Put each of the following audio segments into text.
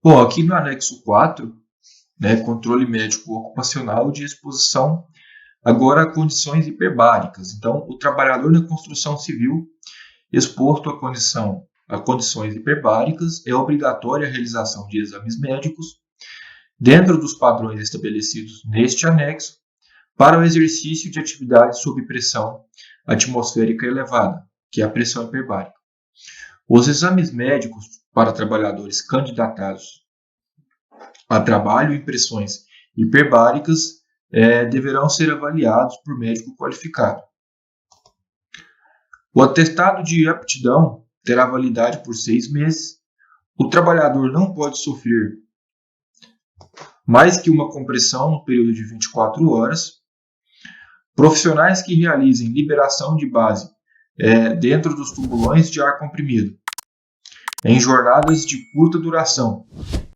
Bom, aqui no anexo 4, né, controle médico ocupacional de exposição agora a condições hiperbáricas. Então, o trabalhador na construção civil exposto a condições hiperbáricas é obrigatória a realização de exames médicos dentro dos padrões estabelecidos neste anexo para o exercício de atividades sob pressão atmosférica elevada, que é a pressão hiperbárica. Os exames médicos para trabalhadores candidatados a trabalho em pressões hiperbáricas deverão ser avaliados por médico qualificado. O atestado de aptidão terá validade por 6 meses. O trabalhador não pode sofrer mais que uma compressão no período de 24 horas. Profissionais que realizem liberação de base dentro dos tubulões de ar comprimido em jornadas de curta duração,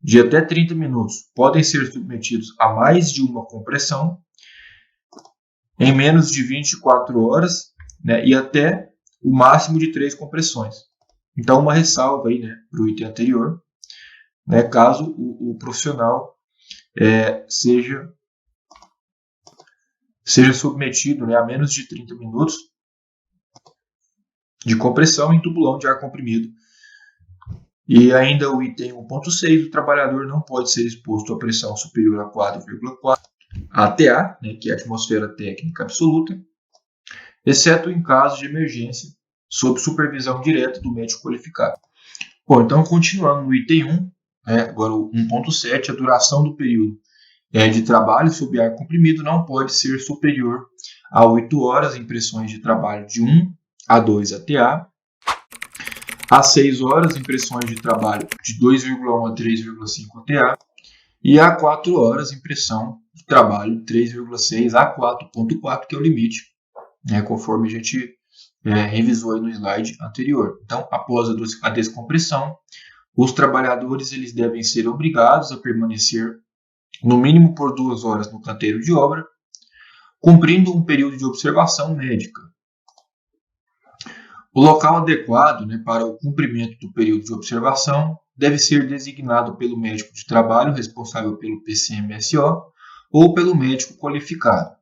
de até 30 minutos, podem ser submetidos a mais de uma compressão em menos de 24 horas, né, e até o máximo de 3 compressões. Então, uma ressalva aí, né, para o item anterior, né, caso o profissional seja submetido, né, a menos de 30 minutos de compressão em tubulão de ar comprimido. E ainda o item 1.6, o trabalhador não pode ser exposto a pressão superior a 4,4 ATA, né, que é a atmosfera técnica absoluta, exceto em caso de emergência, sob supervisão direta do médico qualificado. Bom, então continuando no item 1, agora o 1.7, a duração do período de trabalho sob ar comprimido não pode ser superior a 8 horas em pressões de trabalho de 1 a 2 ATA, a 6 horas em pressões de trabalho de 2,1 a 3,5 ATA e a 4 horas em pressão de trabalho de 3,6 a 4,4, que é o limite, né, conforme a gente revisou aí no slide anterior. Então, após a descompressão, os trabalhadores eles devem ser obrigados a permanecer no mínimo por 2 horas no canteiro de obra, cumprindo um período de observação médica. O local adequado, né, para o cumprimento do período de observação deve ser designado pelo médico de trabalho responsável pelo PCMSO ou pelo médico qualificado.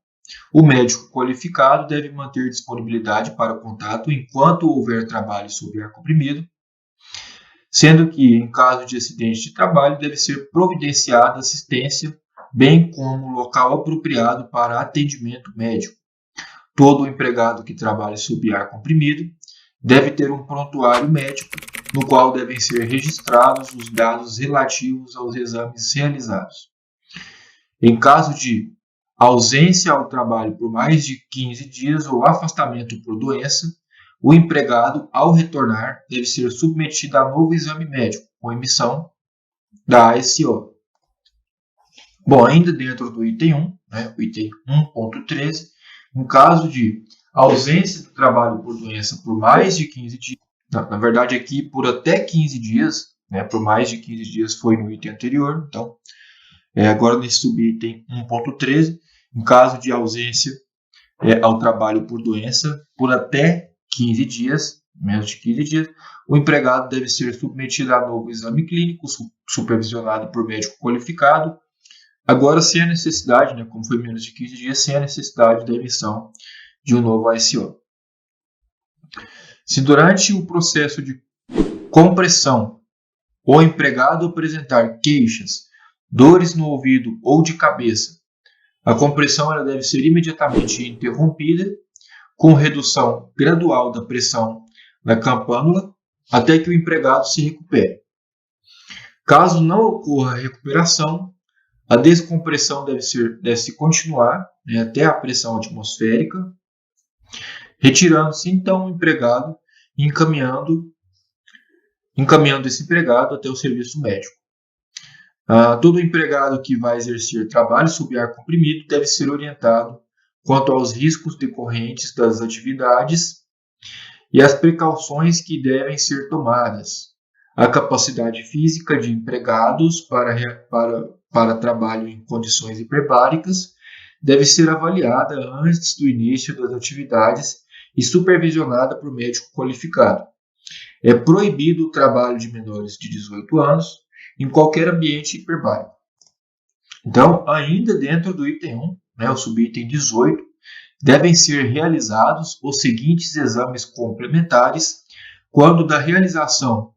O médico qualificado deve manter disponibilidade para o contato enquanto houver trabalho sob ar comprimido, sendo que, em caso de acidente de trabalho, deve ser providenciada assistência, bem como local apropriado para atendimento médico. Todo empregado que trabalhe sob ar comprimido deve ter um prontuário médico, no qual devem ser registrados os dados relativos aos exames realizados. Em caso de ausência ao trabalho por mais de 15 dias ou afastamento por doença, o empregado, ao retornar, deve ser submetido a novo exame médico, com emissão da ASO. Bom, ainda dentro do item 1, né, o item 1.13, em caso de ausência do trabalho por doença por mais de 15 dias, na verdade aqui por até 15 dias, né, por mais de 15 dias foi no item anterior, então agora nesse subitem 1.13, em caso de ausência ao trabalho por doença por até 15 dias, menos de 15 dias, o empregado deve ser submetido a novo exame clínico, supervisionado por médico qualificado, agora sem a necessidade, né, como foi menos de 15 dias, sem a necessidade da emissão de um novo ASO. Se durante o processo de compressão o empregado apresentar queixas, dores no ouvido ou de cabeça, a compressão ela deve ser imediatamente interrompida com redução gradual da pressão na campânula até que o empregado se recupere. Caso não ocorra a recuperação, a descompressão deve-se continuar, né, até a pressão atmosférica, retirando-se então o empregado e encaminhando esse empregado até o serviço médico. Todo empregado que vai exercer trabalho sob ar comprimido deve ser orientado quanto aos riscos decorrentes das atividades e as precauções que devem ser tomadas. A capacidade física de empregados para trabalho em condições hiperbáricas deve ser avaliada antes do início das atividades e supervisionada por médico qualificado. É proibido o trabalho de menores de 18 anos em qualquer ambiente hiperbárico. Então, ainda dentro do item 1, né, o subitem 18, devem ser realizados os seguintes exames complementares quando da realização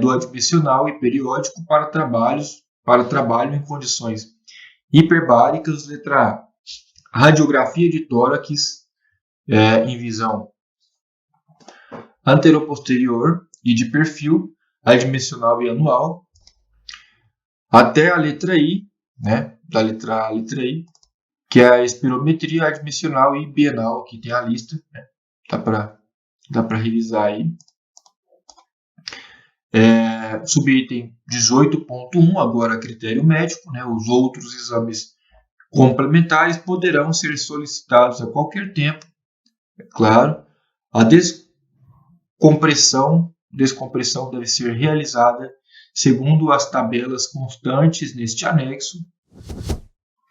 do admissional e periódico para trabalho em condições hiperbáricas. Letra A. Radiografia de tórax em visão anteroposterior e de perfil admissional e anual, até a letra I, né, da letra A à letra I, que é a espirometria admissional e bienal, que tem a lista, né, dá para revisar aí. Subitem 18.1, agora critério médico, né, os outros exames complementares poderão ser solicitados a qualquer tempo, é claro. A descompressão deve ser realizada segundo as tabelas constantes neste anexo.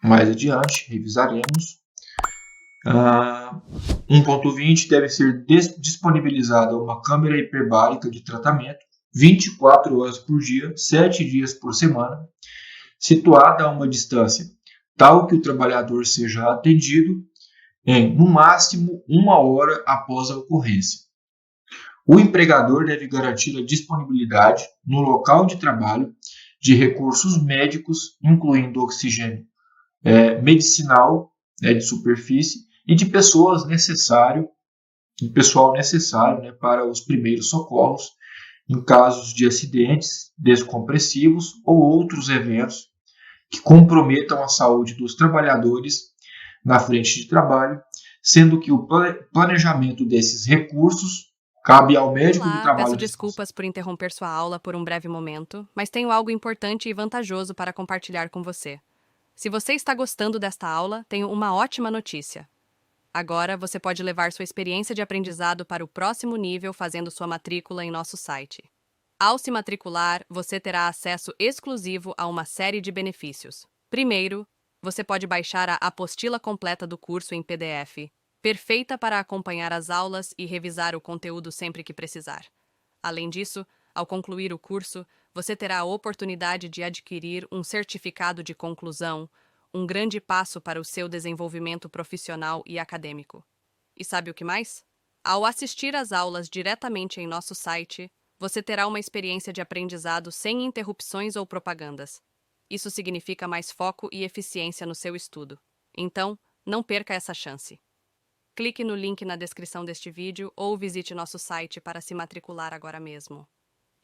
Mais adiante, revisaremos. 1.20 deve ser disponibilizada uma câmera hiperbárica de tratamento 24 horas por dia, 7 dias por semana, situada a uma distância tal que o trabalhador seja atendido em, no máximo, 1 hora após a ocorrência. O empregador deve garantir a disponibilidade no local de trabalho de recursos médicos, incluindo oxigênio medicinal, de superfície, e de pessoal necessário, né, para os primeiros socorros em casos de acidentes descompressivos ou outros eventos que comprometam a saúde dos trabalhadores na frente de trabalho, sendo que o planejamento desses recursos cabe ao médico do trabalho. Peço desculpas por interromper sua aula por um breve momento, mas tenho algo importante e vantajoso para compartilhar com você. Se você está gostando desta aula, tenho uma ótima notícia. Agora você pode levar sua experiência de aprendizado para o próximo nível fazendo sua matrícula em nosso site. Ao se matricular, você terá acesso exclusivo a uma série de benefícios. Primeiro, você pode baixar a apostila completa do curso em PDF, perfeita para acompanhar as aulas e revisar o conteúdo sempre que precisar. Além disso, ao concluir o curso, você terá a oportunidade de adquirir um certificado de conclusão, um grande passo para o seu desenvolvimento profissional e acadêmico. E sabe o que mais? Ao assistir às aulas diretamente em nosso site, você terá uma experiência de aprendizado sem interrupções ou propagandas. Isso significa mais foco e eficiência no seu estudo. Então, não perca essa chance. Clique no link na descrição deste vídeo ou visite nosso site para se matricular agora mesmo.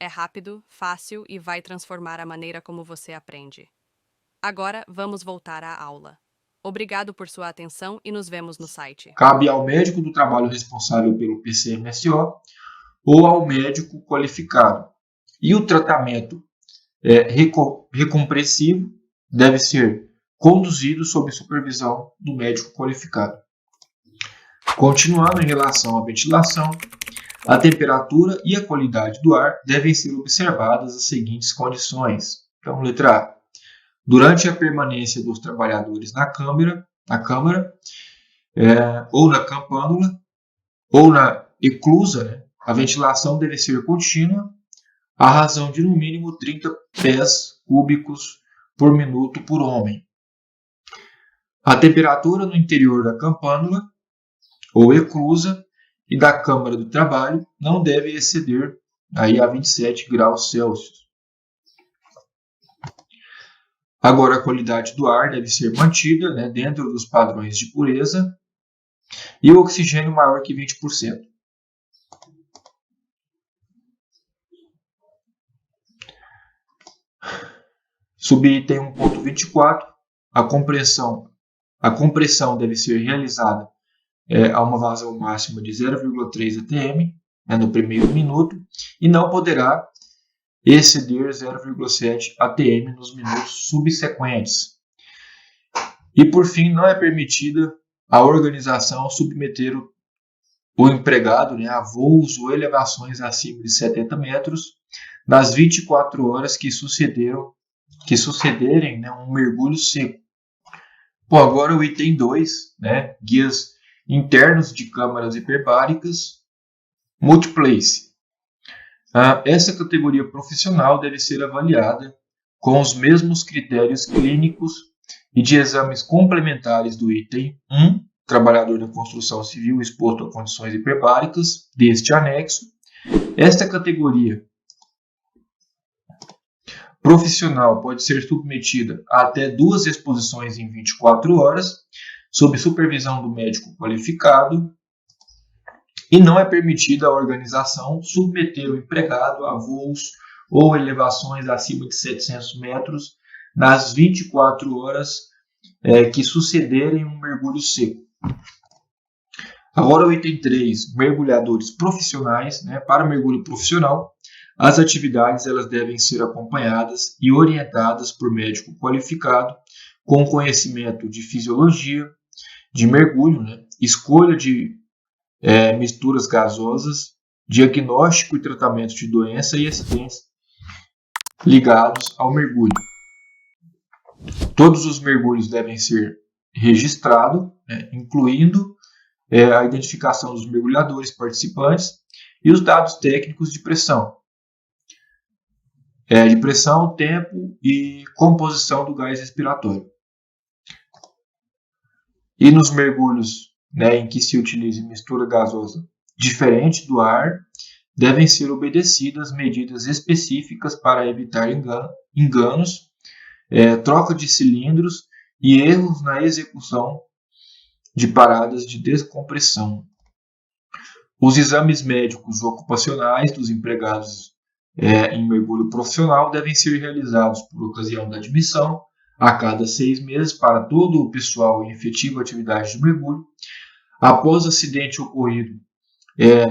É rápido, fácil e vai transformar a maneira como você aprende. Agora, vamos voltar à aula. Obrigado por sua atenção e nos vemos no site. Cabe ao médico do trabalho responsável pelo PCMSO ou ao médico qualificado. E o tratamento recompressivo deve ser conduzido sob supervisão do médico qualificado. Continuando em relação à ventilação, a temperatura e a qualidade do ar devem ser observadas as seguintes condições. Então, letra A. Durante a permanência dos trabalhadores na câmara, ou na campânula, ou na eclusa, né, a ventilação deve ser contínua, à razão de no mínimo 30 pés cúbicos por minuto por homem. A temperatura no interior da campânula ou eclusa e da câmara do trabalho não deve exceder aí a 27 graus Celsius. Agora, a qualidade do ar deve ser mantida, né, dentro dos padrões de pureza e o oxigênio maior que 20%. Subitem 1.24, a compressão deve ser realizada a uma vazão máxima de 0,3 atm, né, no primeiro minuto, e não poderá exceder 0,7 atm nos minutos subsequentes. E, por fim, não é permitida a organização submeter o empregado, né, a voos ou elevações acima de 70 metros nas 24 horas que sucederem, né, um mergulho seco. Bom, agora o item 2, né, guias internos de câmaras hiperbáricas, multiplace. Essa categoria profissional deve ser avaliada com os mesmos critérios clínicos e de exames complementares do item 1, trabalhador da construção civil exposto a condições hiperbáricas, deste anexo. Esta categoria profissional pode ser submetida a até 2 exposições em 24 horas, sob supervisão do médico qualificado, e não é permitida à organização submeter o empregado a voos ou elevações acima de 700 metros nas 24 horas que sucederem um mergulho seco. Agora o item 3, mergulhadores profissionais. Para mergulho profissional, as atividades elas devem ser acompanhadas e orientadas por médico qualificado, com conhecimento de fisiologia, de mergulho, escolha de misturas gasosas, diagnóstico e tratamento de doença e acidentes ligados ao mergulho. Todos os mergulhos devem ser registrados, incluindo a identificação dos mergulhadores participantes e os dados técnicos de pressão, tempo e composição do gás respiratório. E nos mergulhos em que se utilize mistura gasosa diferente do ar, devem ser obedecidas medidas específicas para evitar enganos, troca de cilindros e erros na execução de paradas de descompressão. Os exames médicos ocupacionais dos empregados em mergulho profissional devem ser realizados por ocasião da admissão a cada 6 meses para todo o pessoal em efetiva atividade de mergulho. Após acidente ocorrido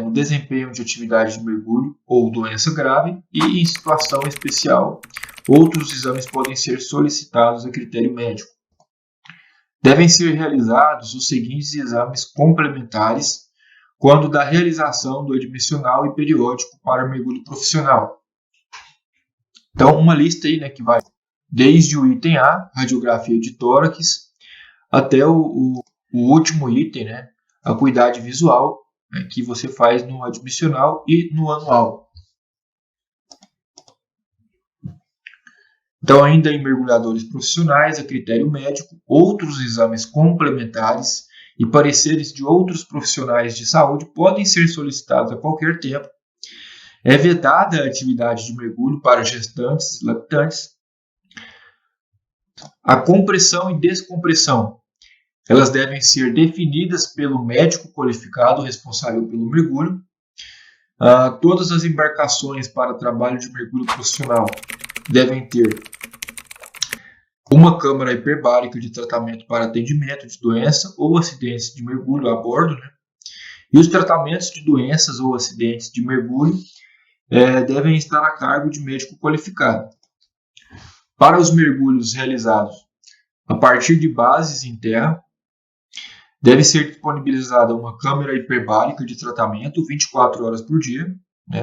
no desempenho de atividade de mergulho ou doença grave, e em situação especial, outros exames podem ser solicitados a critério médico. Devem ser realizados os seguintes exames complementares quando da realização do admissional e periódico para mergulho profissional. Então, uma lista aí, que vai desde o item A, radiografia de tórax, até o último item, a acuidade visual, que você faz no admissional e no anual. Então, ainda em mergulhadores profissionais, a critério médico, outros exames complementares e pareceres de outros profissionais de saúde podem ser solicitados a qualquer tempo. É vedada a atividade de mergulho para gestantes e lactantes. A compressão e descompressão, elas devem ser definidas pelo médico qualificado responsável pelo mergulho. Todas as embarcações para trabalho de mergulho profissional devem ter uma câmara hiperbárica de tratamento para atendimento de doença ou acidentes de mergulho a bordo. E os tratamentos de doenças ou acidentes de mergulho devem estar a cargo de médico qualificado. Para os mergulhos realizados a partir de bases em terra, deve ser disponibilizada uma câmara hiperbárica de tratamento 24 horas por dia,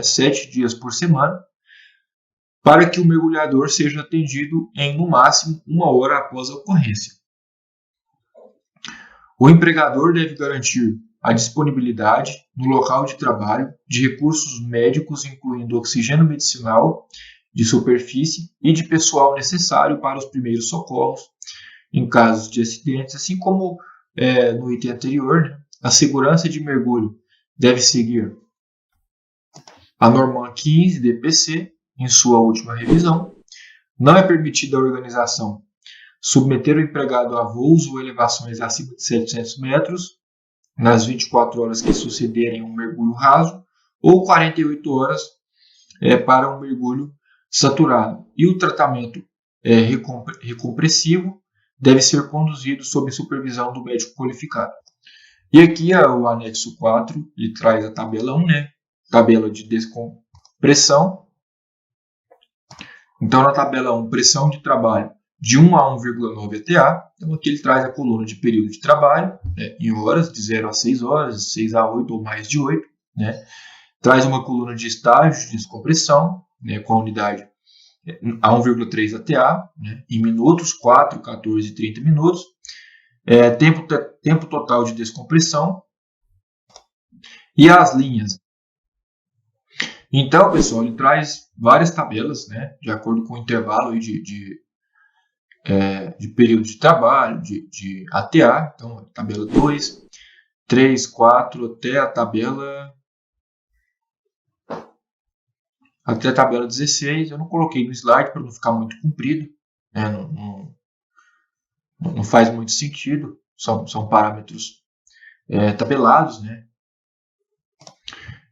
7 dias por semana, para que o mergulhador seja atendido em, no máximo, 1 hora após a ocorrência. O empregador deve garantir a disponibilidade no local de trabalho de recursos médicos, incluindo oxigênio medicinal de superfície e de pessoal necessário para os primeiros socorros em casos de acidentes, assim como no item anterior, a segurança de mergulho deve seguir a norma 15 DPC em sua última revisão. Não é permitida a organização submeter o empregado a voos ou elevações acima de 700 metros nas 24 horas que sucederem um mergulho raso ou 48 horas para um mergulho saturado. E o tratamento recompressivo deve ser conduzido sob supervisão do médico qualificado. E aqui o anexo 4, ele traz a tabela 1, tabela de descompressão. Então, na tabela 1, pressão de trabalho de 1 a 1,9 ATA. Então, aqui ele traz a coluna de período de trabalho, em horas, de 0 a 6 horas, 6 a 8 ou mais de 8. Traz uma coluna de estágio de descompressão, com a unidade a 1,3 ATA, em minutos, 4, 14 e 30 minutos. Tempo total de descompressão. E as linhas Então, pessoal, ele traz várias tabelas, né, de acordo com o intervalo aí de período de trabalho, de ATA. Então, tabela 2, 3, 4, até a tabela 16. Eu não coloquei no slide para não ficar muito comprido, né, não faz muito sentido, são parâmetros tabelados, né.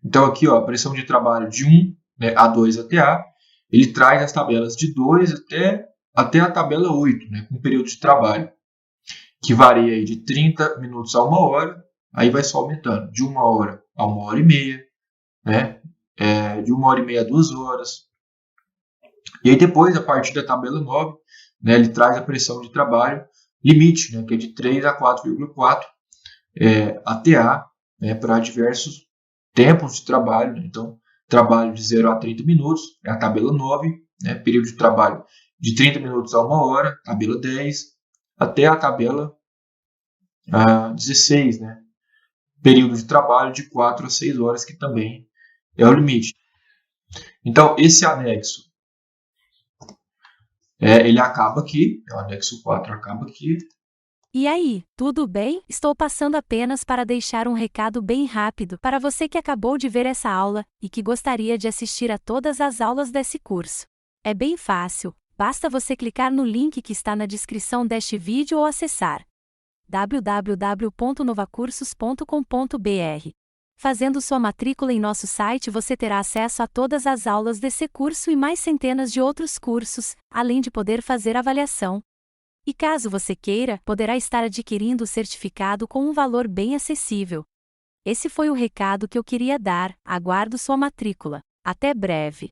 Então, aqui, ó, a pressão de trabalho de 1, né, a 2 ATA, ele traz as tabelas de 2 até a tabela 8, né, com período de trabalho, que varia aí de 30 minutos a 1 hora, aí vai só aumentando, de 1 hora a 1 hora e meia, né, de 1 hora e meia a 2 horas. E aí depois, a partir da tabela 9, né, ele traz a pressão de trabalho limite, né, que é de 3 a 4,4 ATA, né, para diversos tempos de trabalho, né? Então, trabalho de 0 a 30 minutos, é a tabela 9, né? Período de trabalho de 30 minutos a 1 hora, tabela 10, até a tabela 16, né? Período de trabalho de 4 a 6 horas, que também é o limite. Então, esse anexo, ele acaba aqui, o anexo 4 acaba aqui. E aí, tudo bem? Estou passando apenas para deixar um recado bem rápido para você que acabou de ver essa aula e que gostaria de assistir a todas as aulas desse curso. É bem fácil, basta você clicar no link que está na descrição deste vídeo ou acessar www.novacursos.com.br. Fazendo sua matrícula em nosso site, você terá acesso a todas as aulas desse curso e mais centenas de outros cursos, além de poder fazer avaliação. E caso você queira, poderá estar adquirindo o certificado com um valor bem acessível. Esse foi o recado que eu queria dar, aguardo sua matrícula. Até breve!